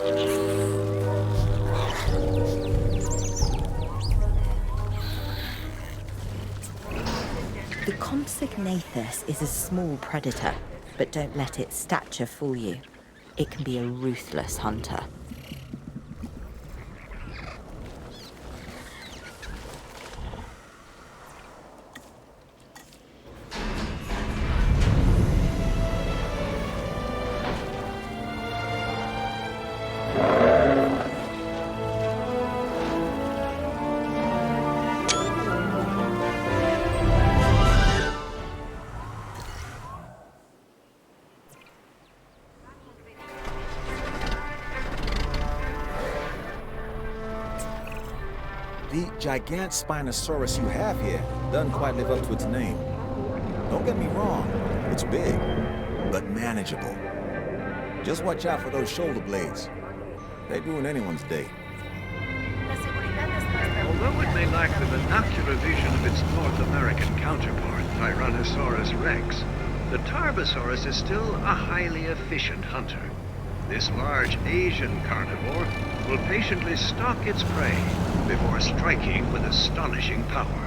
The Compsognathus is a small predator, but don't let its stature fool you. It can be a ruthless hunter. The gigantic Spinosaurus you have here doesn't quite live up to its name. Don't get me wrong, it's big, but manageable. Just watch out for those shoulder blades. They'd ruin anyone's day. Although it may lack the binocular vision of its North American counterpart, Tyrannosaurus Rex, the TERBOSAURUS is still a highly efficient hunter. This large Asian carnivore will patiently stalk its prey before striking with astonishing power.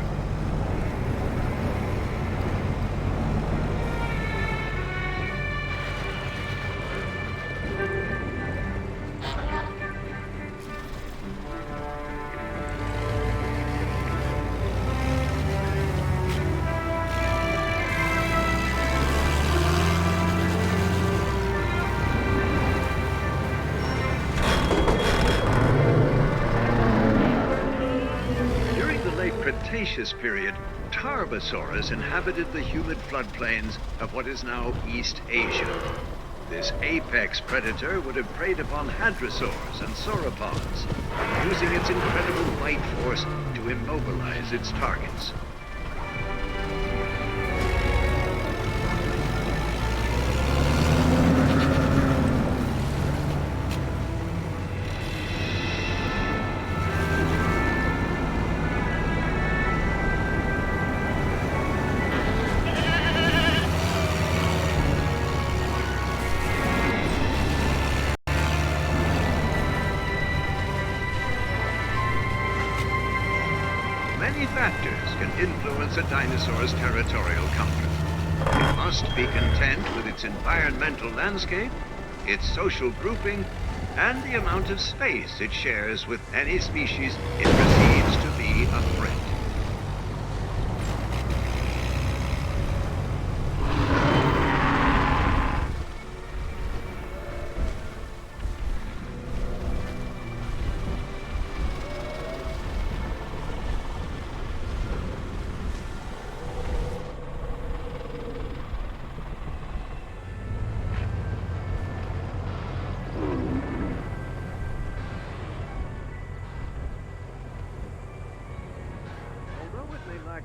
Cretaceous period, TERBOSAURUS inhabited the humid floodplains of what is now East Asia. This apex predator would have preyed upon hadrosaurs and sauropods, using its incredible bite force to immobilize its targets. Many factors can influence a dinosaur's territorial comfort. It must be content with its environmental landscape, its social grouping, and the amount of space it shares with any species it perceives to be a threat.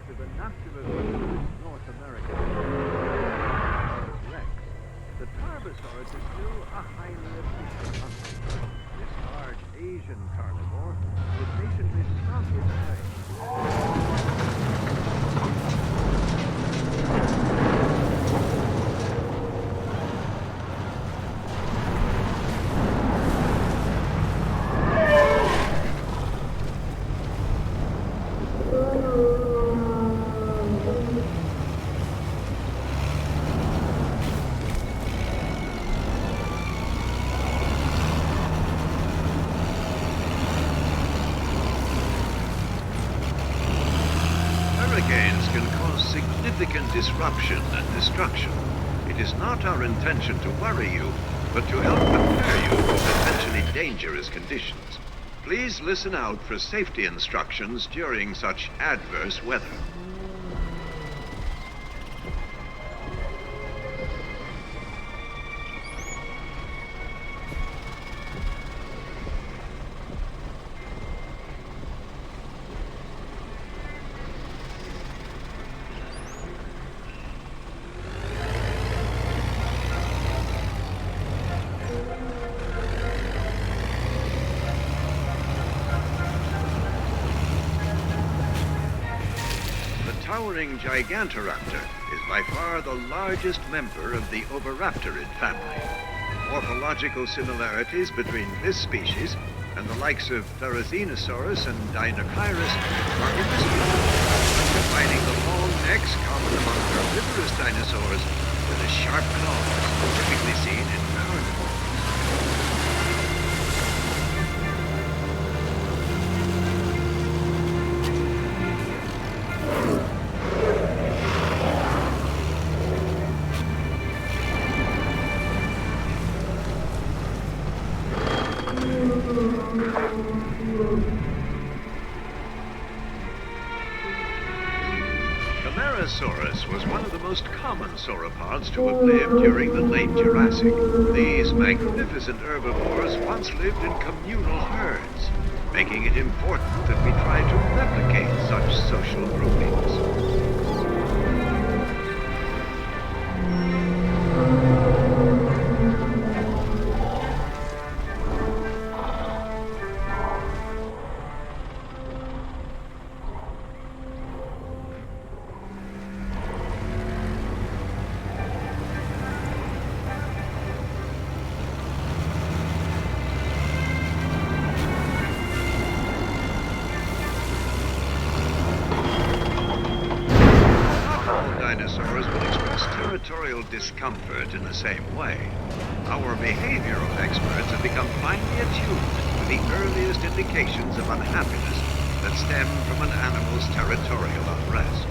The binocular vision of its North American Rex, the TERBOSAURUS is still a highly efficient hunter. This large Asian carnivore will patiently stalk its prey. Hurricanes can cause significant disruption and destruction. It is not our intention to worry you, but to help prepare you for potentially dangerous conditions. Please listen out for safety instructions during such adverse weather. The towering Giganotosaurus is by far the largest member of the Oviraptorid family. morphological similarities between this species and the likes of Therizinosaurus and Dinosaurus are indisputable, combining the long necks common among herbivorous dinosaurs with the sharp claws typically seen in carnivores. Camarasaurus was one of the most common sauropods to have lived during the late Jurassic. These magnificent herbivores once lived in communal herds, making it important that we try to replicate such social groupings. Dinosaurs will express territorial discomfort in the same way. Our behavioral experts have become finely attuned to the earliest indications of unhappiness that stem from an animal's territorial unrest.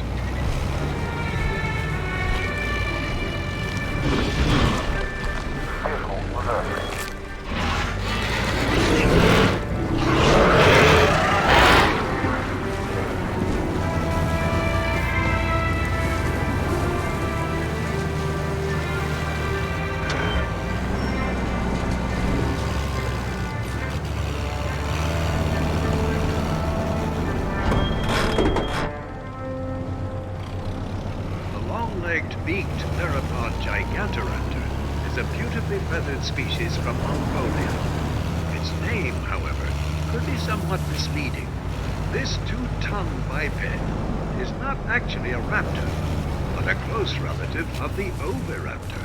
Beaked theropod Giganotosaurus is a beautifully feathered species from Mongolia. Its name, however, could be somewhat misleading. This 2-ton biped is not actually a raptor, but a close relative of the oviraptor.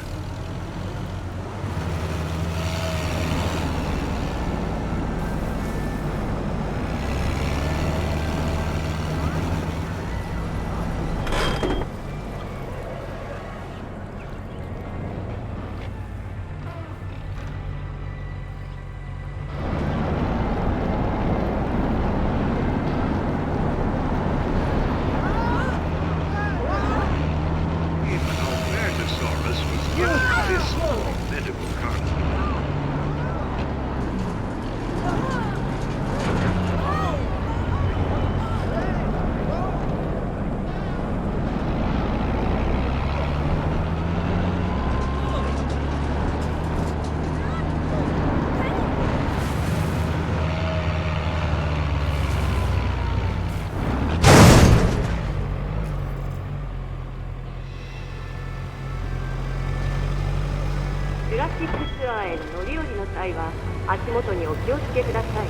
Jurassic ツアーへ乗り降りの際は足元にお気をつけください。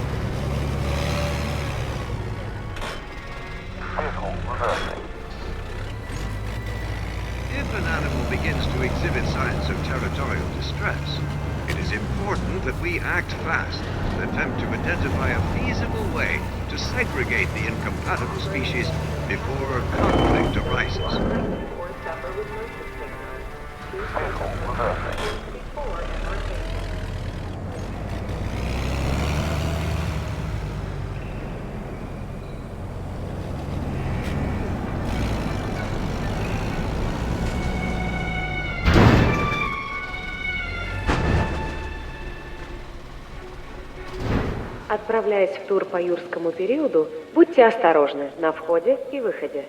If an animal begins to exhibit signs of territorial distress, it is important that we act fast and attempt to identify a feasible way to segregate the incompatible species before conflict arises. Отправляясь в тур по юрскому периоду, будьте осторожны на входе и выходе.